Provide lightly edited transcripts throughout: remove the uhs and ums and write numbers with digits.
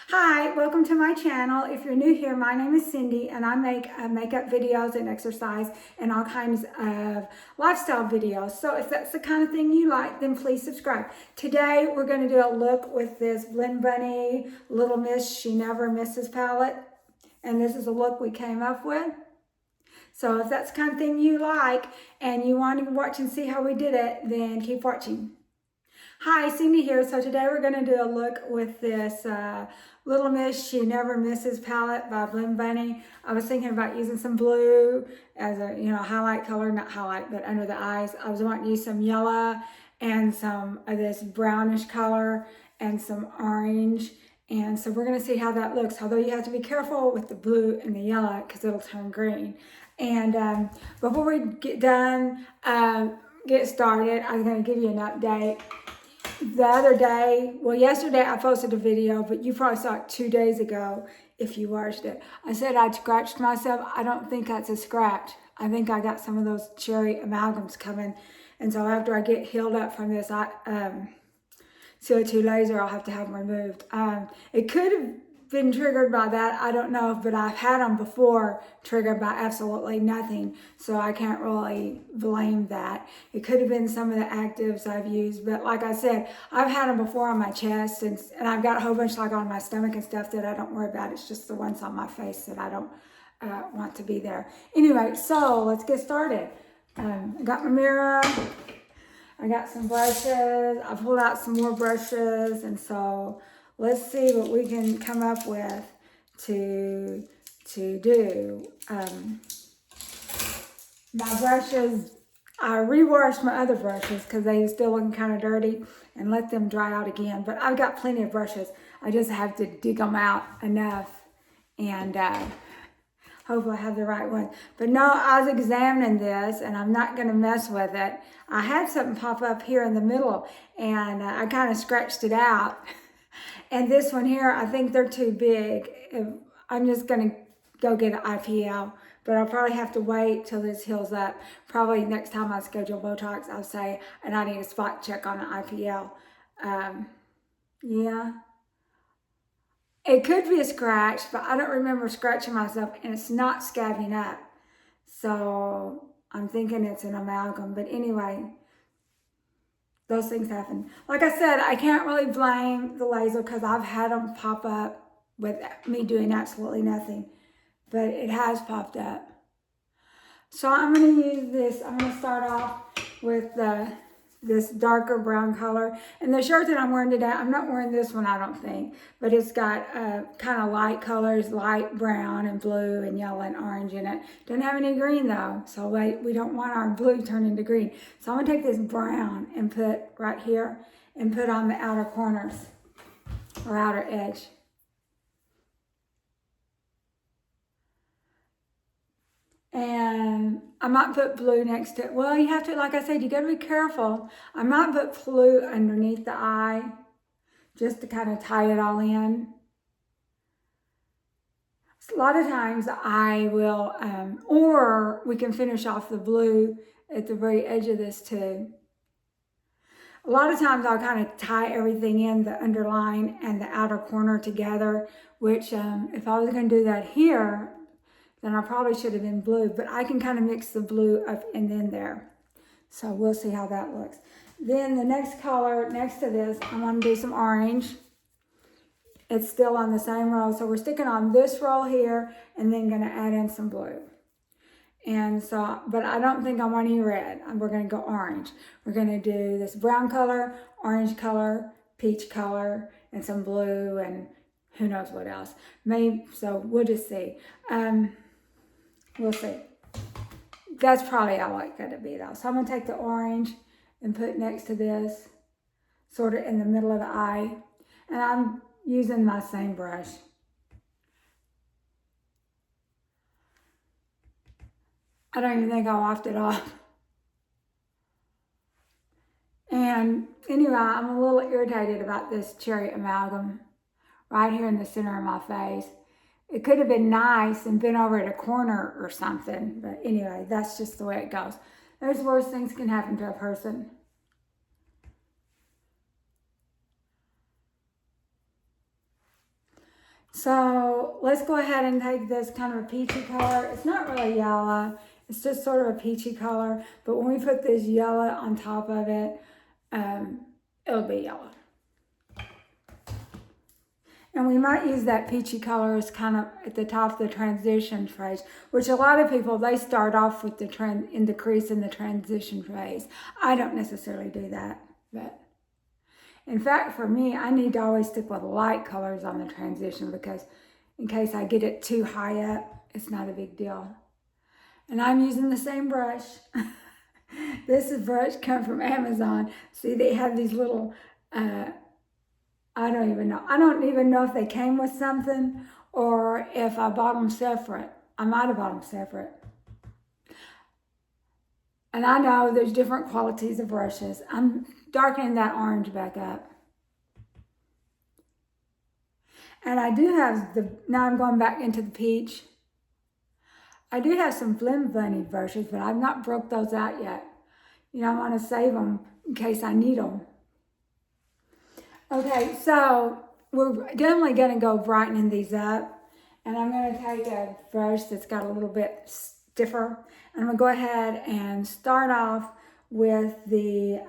Hi, welcome to my channel. If you're new here, my name is Cindy and I make makeup videos and exercise and all kinds of lifestyle videos. So if that's the kind of thing you like, then please subscribe. Today we're going to do a look with this Blend Bunny Little Miss She Never Misses palette. And this is a look we came up with. So if that's the kind of thing you like and you want to watch and see how we did it, then keep watching. Hi, Cindy here. So today we're going to do a look with this Little Miss She Never Misses palette by Blend Bunny. I was thinking about using some blue as a highlight color, not highlight, but under the eyes. I was wanting to use some yellow and some of this brownish color and some orange. And so we're going to see how that looks. Although you have to be careful with the blue and the yellow because it'll turn green. And before we get started, I'm going to give you an update. The other day, well, yesterday I posted a video, but you probably saw it 2 days ago if you watched it. I said I'd scratched myself. I don't think that's a scratch. I think I got some of those cherry amalgams coming. And so after I get healed up from this CO2 laser, I'll have to have them removed. It could have been triggered by that. I don't know, but I've had them before triggered by absolutely nothing. So I can't really blame that. It could have been some of the actives I've used, but like I said, I've had them before on my chest and I've got a whole bunch like on my stomach and stuff that I don't worry about. It's just the ones on my face that I don't want to be there. Anyway, so let's get started. I got my mirror. I got some brushes. I pulled out some more brushes, and so let's see what we can come up with to do. My brushes, I rewashed my other brushes because they were still looking kind of dirty and let them dry out again. But I've got plenty of brushes. I just have to dig them out enough and hopefully I have the right one. But no, I was examining this and I'm not going to mess with it. I had something pop up here in the middle and I kind of scratched it out. And this one here, I think they're too big. I'm just going to go get an IPL, but I'll probably have to wait till this heals up. Probably next time I schedule Botox, I'll say, and I need a spot check on the IPL. Yeah. It could be a scratch, but I don't remember scratching myself, and it's not scabbing up. So I'm thinking it's an amalgam. But anyway, those things happen. Like I said, I can't really blame the laser because I've had them pop up with me doing absolutely nothing. But it has popped up. So I'm going to use this. I'm going to start off with this darker brown color. And the shirt that I'm wearing today, I'm not wearing this one, I don't think. But it's got kind of light colors, light brown and blue and yellow and orange in it. Doesn't have any green though. So we don't want our blue turned into green. So I'm going to take this brown and put right here and put on the outer corners or outer edge. And I might put blue next to it. Well, you have to, like I said, you gotta be careful. I might put blue underneath the eye just to kind of tie it all in. A lot of times I will, or we can finish off the blue at the very edge of this too. A lot of times I'll kind of tie everything in, the underline and the outer corner together, which if I was gonna do that here, then I probably should have been blue, but I can kind of mix the blue up and in there. So we'll see how that looks. Then the next color next to this, I'm gonna do some orange. It's still on the same roll. So we're sticking on this roll here and then gonna add in some blue. And so, but I don't think I want any red. We're gonna go orange. We're gonna do this brown color, orange color, peach color, and some blue and who knows what else. Maybe, so we'll just see. We'll see. That's probably all it's going to be though. So I'm going to take the orange and put it next to this, sort of in the middle of the eye. And I'm using my same brush. I don't even think I washed it off. And anyway, I'm a little irritated about this cherry amalgam right here in the center of my face. It could have been nice and been over at a corner or something. But anyway, that's just the way it goes. There's worse things can happen to a person. So let's go ahead and take this kind of a peachy color. It's not really yellow. It's just sort of a peachy color. But when we put this yellow on top of it, it'll be yellow. And we might use that peachy color as kind of at the top of the transition phase, which a lot of people, they start off with the trend in the crease in the transition phase. I don't necessarily do that, but in fact, for me, I need to always stick with light colors on the transition because in case I get it too high up, it's not a big deal. And I'm using the same brush. This is brush come from Amazon. See, they have these little, I don't even know. I don't even know if they came with something or if I bought them separate. I might have bought them separate. And I know there's different qualities of brushes. I'm darkening that orange back up. And I do have now I'm going back into the peach. I do have some Flim Bunny brushes, but I've not broke those out yet. You know, I want to save them in case I need them. Okay, so we're definitely going to go brightening these up. And I'm going to take a brush that's got a little bit stiffer. And I'm going to go ahead and start off with the,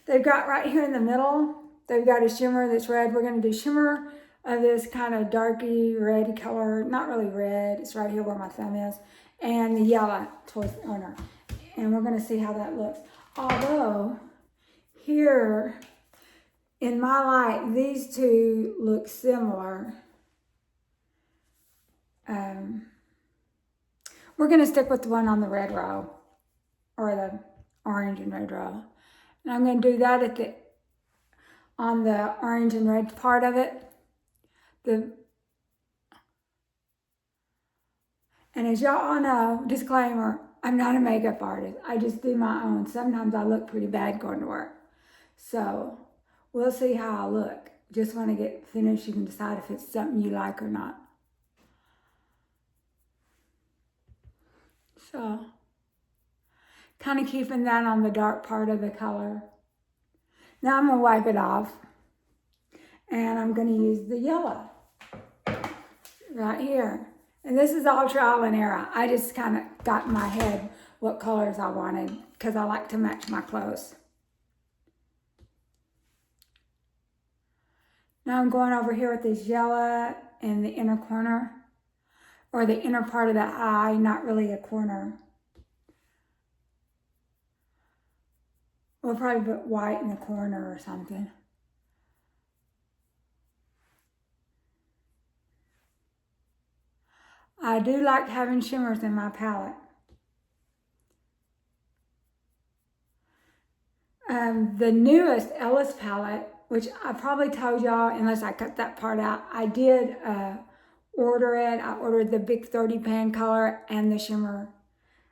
they've got right here in the middle, they've got a shimmer that's red. We're going to do shimmer of this kind of darky red color. Not really red, it's right here where my thumb is. And the yellow towards the corner. And we're going to see how that looks. Although, here in my light, these two look similar. We're going to stick with the one on the red row, or the orange and red row. And I'm going to do that on the orange and red part of it. And as y'all all know, disclaimer, I'm not a makeup artist. I just do my own. Sometimes I look pretty bad going to work. So we'll see how I look. Just when I get finished, you can decide if it's something you like or not. So kind of keeping that on the dark part of the color. Now I'm going to wipe it off. And I'm going to use the yellow right here. And this is all trial and error. I just kind of got in my head what colors I wanted because I like to match my clothes. Now I'm going over here with this yellow in the inner corner, or the inner part of the eye, not really a corner. We'll probably put white in the corner or something. I do like having shimmers in my palette. The newest Ellis palette, which I probably told y'all, unless I cut that part out, I did order it. I ordered the big 30 pan color and the shimmer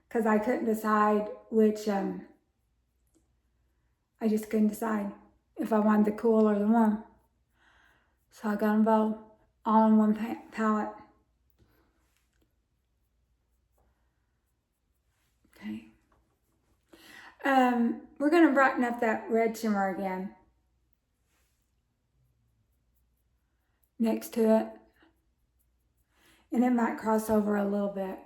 because I couldn't decide which, I just couldn't decide if I wanted the cool or the warm. So I got them both all in one palette. Okay. We're going to brighten up that red shimmer again next to it. And it might cross over a little bit.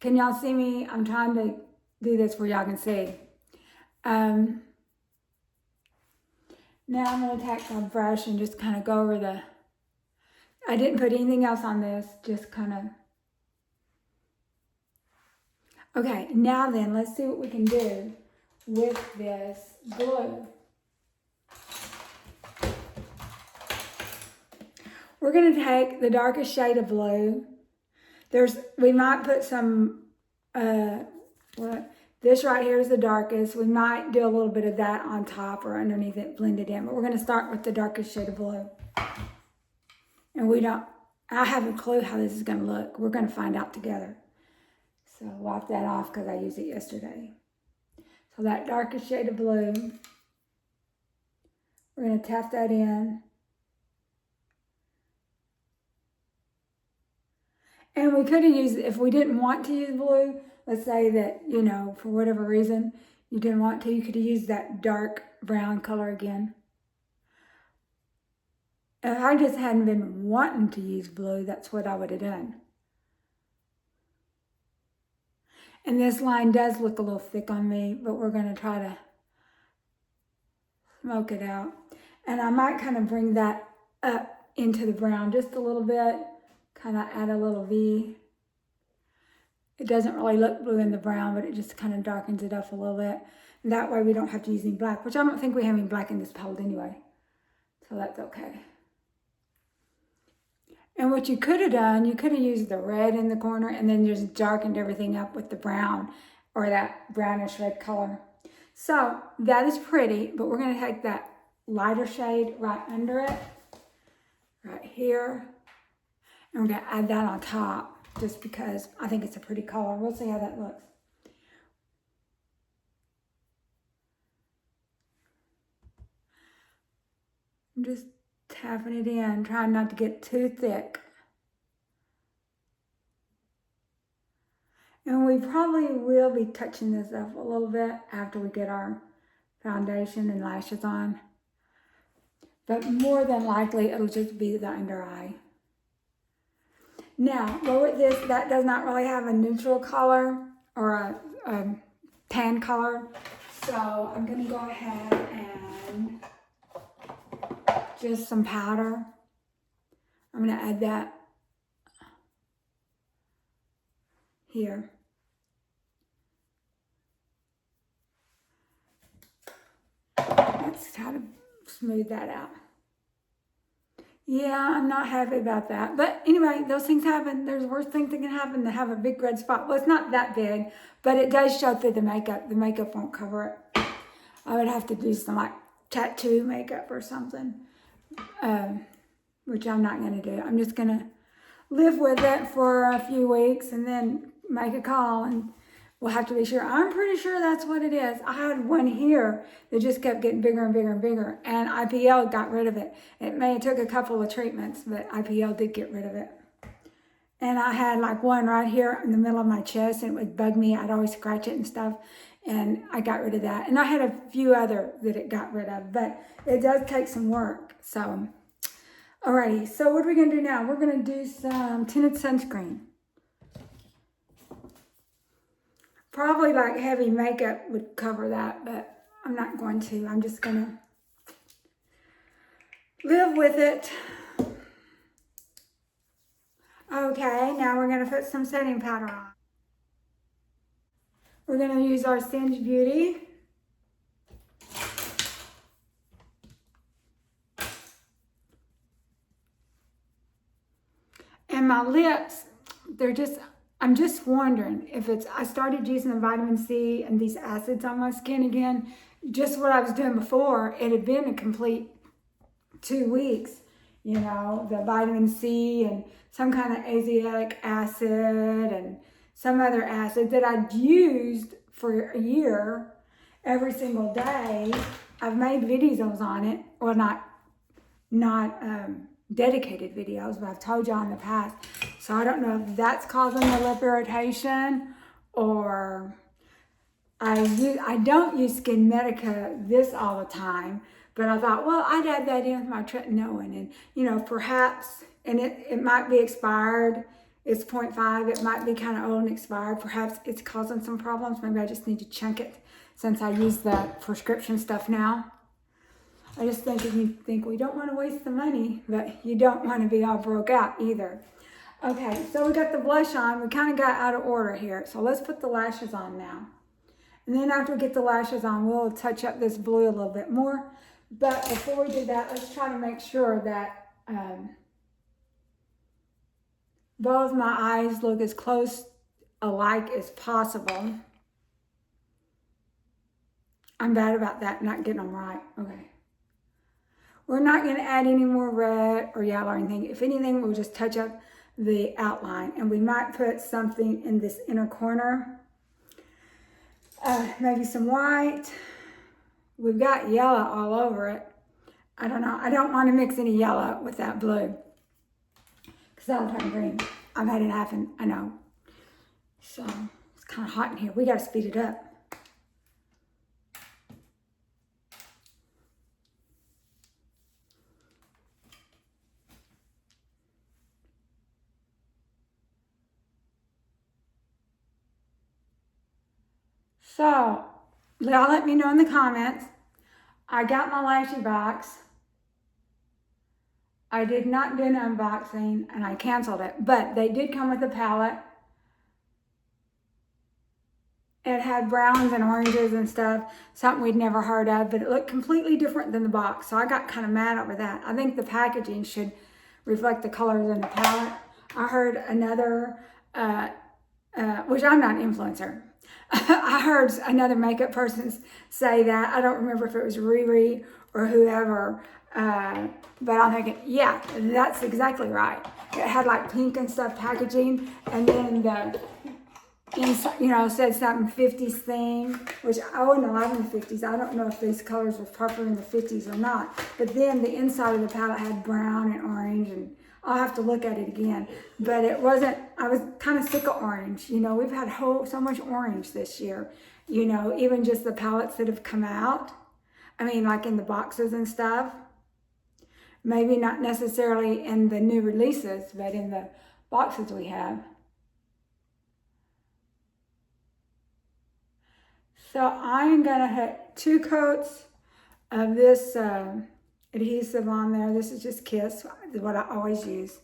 Can y'all see me? I'm trying to do this where y'all can see. Now I'm going to take my brush and just kind of go over the, I didn't put anything else on this, just kind of. Okay, now then, let's see what we can do with this blue. We're going to take the darkest shade of blue. We might put some, this right here is the darkest. We might do a little bit of that on top or underneath it, blended in. But we're going to start with the darkest shade of blue. And I have a clue how this is going to look. We're going to find out together. So wipe that off because I used it yesterday. So that darkest shade of blue, we're going to tap that in. And we could have used, if we didn't want to use blue, let's say that, you know, for whatever reason, you didn't want to, you could have used that dark brown color again. If I just hadn't been wanting to use blue, that's what I would have done. And this line does look a little thick on me, but we're going to try to smoke it out. And I might kind of bring that up into the brown just a little bit, kind of add a little V. It doesn't really look blue in the brown, but it just kind of darkens it up a little bit. And that way we don't have to use any black, which I don't think we have any black in this palette anyway. So that's okay. And what you could have done, you could have used the red in the corner and then just darkened everything up with the brown or that brownish red color. So that is pretty, but we're going to take that lighter shade right under it, right here. And we're going to add that on top just because I think it's a pretty color. We'll see how that looks. I'm just tapping it in, trying not to get too thick. And we probably will be touching this up a little bit after we get our foundation and lashes on. But more than likely, it'll just be the under eye. Now, lower this, that does not really have a neutral color or a tan color. So I'm gonna go ahead and just some powder. I'm gonna add that here. Let's try to smooth that out. Yeah, I'm not happy about that. But anyway, those things happen. There's worse things that can happen than have a big red spot. Well, it's not that big, but it does show through the makeup. The makeup won't cover it. I would have to do some like tattoo makeup or something, which I'm not going to do. I'm just going to live with it for a few weeks and then make a call, and we'll have to be sure. I'm pretty sure that's what it is. I had one here that just kept getting bigger and bigger and bigger, and IPL got rid of it. It may have took a couple of treatments, but IPL did get rid of it. And I had like one right here in the middle of my chest, and it would bug me. I'd always scratch it and stuff, and I got rid of that. And I had a few other that it got rid of, but it does take some work. So, alrighty. So what are we gonna do now? We're gonna do some tinted sunscreen. Probably like heavy makeup would cover that, but I'm not going to. I'm just gonna live with it. Okay, now we're gonna put some setting powder on. We're gonna use our Singe Beauty. And my lips, I'm just wondering if I started using the vitamin C and these acids on my skin again, just what I was doing before. It had been a complete 2 weeks, you know, the vitamin C and some kind of azelaic acid and some other acid that I'd used for a year every single day. I've made videos on it, well, not dedicated videos, but I've told y'all in the past. So I don't know if that's causing the lip irritation, or I don't use Skin Medica this all the time, but I thought, well, I'd add that in with my tretinoin, and you know, perhaps, and it might be expired. It's 0.5. It might be kind of old and expired. Perhaps it's causing some problems. Maybe I just need to chunk it since I use the prescription stuff now. I just think if you think we don't want to waste the money, but you don't want to be all broke out either. Okay, so we got the blush on. We kind of got out of order here. So let's put the lashes on now. And then after we get the lashes on, we'll touch up this blue a little bit more. But before we do that, let's try to make sure that both my eyes look as close alike as possible. I'm bad about that, not getting them right. Okay. We're not going to add any more red or yellow or anything. If anything, we'll just touch up the outline. And we might put something in this inner corner. Maybe some white. We've got yellow all over it. I don't know. I don't want to mix any yellow with that blue, because that'll turn green. I've had it happen, I know. So it's kind of hot in here. We got to speed it up. So, y'all let me know in the comments. I got my lashy box. I did not do an unboxing and I canceled it, but they did come with a palette. It had browns and oranges and stuff, something we'd never heard of, but it looked completely different than the box. So I got kind of mad over that. I think the packaging should reflect the colors in the palette. I heard another, which I'm not an influencer. I heard another makeup person say that. I don't remember if it was Riri or whoever, but I'm thinking, yeah, that's exactly right. It had like pink and stuff packaging, and then the inside, you know, said something 50s theme, which I wouldn't allow in the 50s. I don't know if these colors were popular in the 50s or not. But then the inside of the palette had brown and orange, and I'll have to look at it again. But it wasn't, I was kind of sick of orange. You know, we've had so much orange this year. You know, even just the palettes that have come out. I mean, like in the boxes and stuff. Maybe not necessarily in the new releases, but in the boxes we have. So I'm gonna put 2 coats of this adhesive on there. This is just Kiss, what I always use.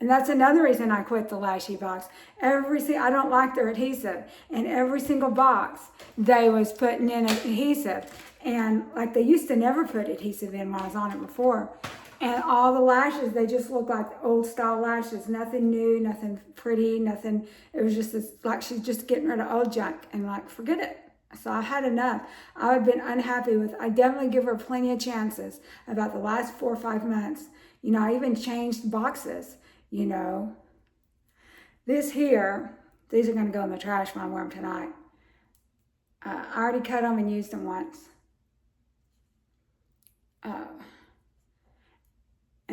And that's another reason I quit the Lashy box. I don't like their adhesive. And every single box, they was putting in adhesive. And like they used to never put adhesive in when I was on it before. And all the lashes, they just look like old style lashes. Nothing new, nothing pretty, nothing. It was just like she's just getting rid of old junk. And like, forget it. So I had enough. I would have been unhappy with, I definitely give her plenty of chances about the last 4 or 5 months. You know, I even changed boxes. You know, this here, these are going to go in the trash when I wear them tonight. I already cut them and used them once.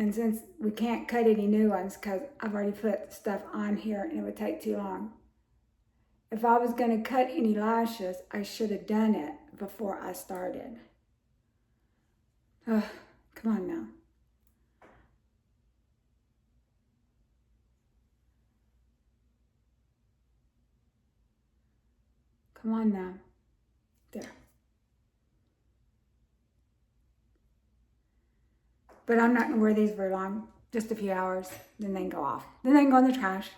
And since we can't cut any new ones because I've already put stuff on here and it would take too long. If I was going to cut any lashes, I should have done it before I started. Come on now. Come on now. There. But I'm not going to wear these very long. Just a few hours. Then they can go off. Then they can go in the trash.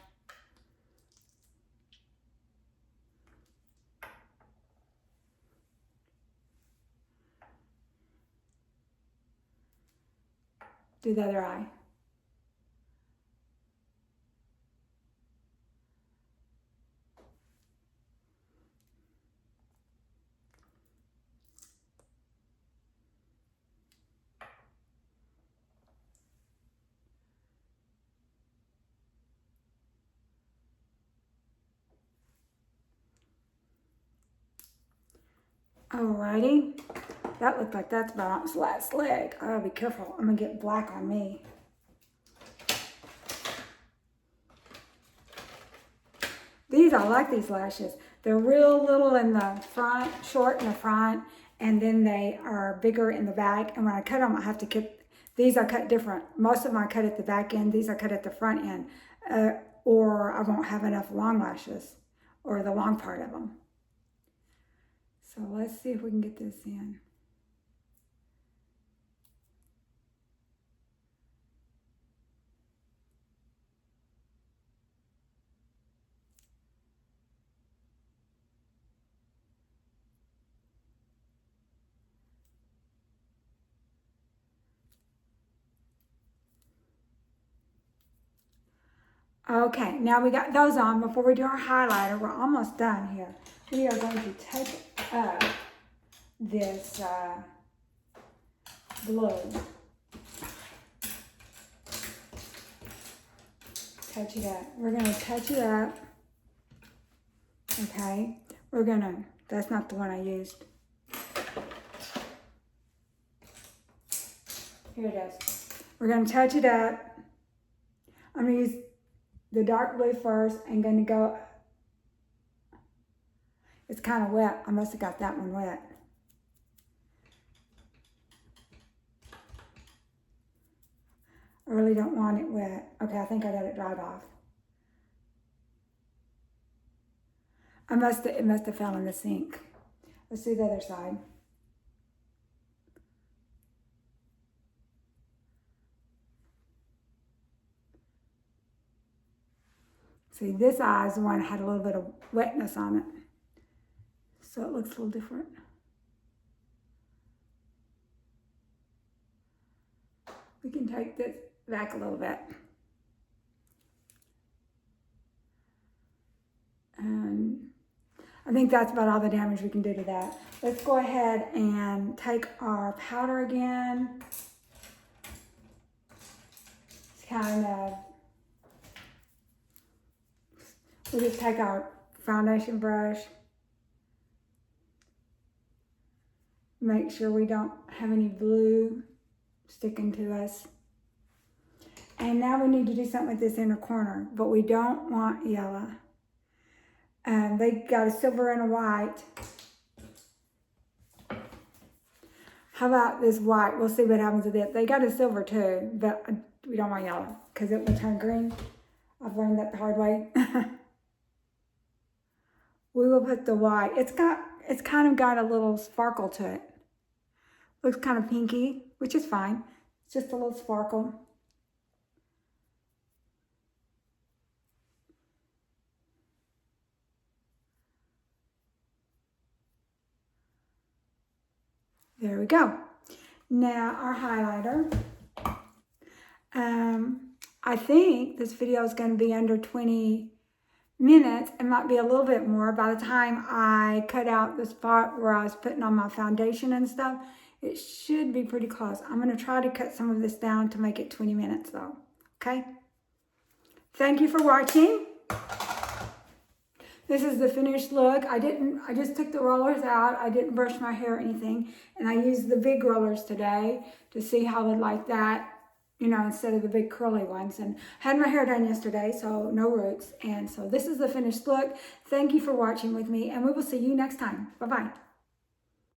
Do the other eye. Alrighty, that looked like that's about on its last leg. I gotta be careful, I'm gonna get black on me. I like these lashes. They're real little in the front, short in the front, and then they are bigger in the back. And when I cut them, I have to cut, these I cut different. Most of them I cut at the back end, these I cut at the front end, or I won't have enough long lashes, or the long part of them. So let's see if we can get this in. Okay, now we got those on. Before we do our highlighter, we're almost done here. We are going to take up this blue. Touch it up. We're going to touch it up. Okay, we're going to, that's not the one I used. Here it is. We're going to touch it up. I'm going to use the dark blue first and going to go, it's kind of wet. I must have got that one wet. I really don't want it wet. Okay, I think I got it dried off. It must have fell in the sink. Let's do the other side. See, this eye is the one that had a little bit of wetness on it. So it looks a little different. We can take this back a little bit. And I think that's about all the damage we can do to that. Let's go ahead and take our powder again. It's kind of, we'll just take our foundation brush. Make sure we don't have any blue sticking to us. And now we need to do something with this inner corner, but we don't want yellow. They got a silver and a white. How about this white? We'll see what happens with it. They got a silver too, but we don't want yellow because it will turn green. I've learned that the hard way. We will put the white. It's kind of got a little sparkle to it. Looks kind of pinky, which is fine. It's just a little sparkle. There we go. Now our highlighter. I think this video is going to be under 20 minutes. It might be a little bit more. By the time I cut out the spot where I was putting on my foundation and stuff, it should be pretty close. I'm going to try to cut some of this down to make it 20 minutes though. Okay? Thank you for watching. This is the finished look. I just took the rollers out. I didn't brush my hair or anything. And I used the big rollers today to see how I would like that, you know, instead of the big curly ones. And I had my hair done yesterday, so no roots. And so this is the finished look. Thank you for watching with me, and we will see you next time. Bye-bye.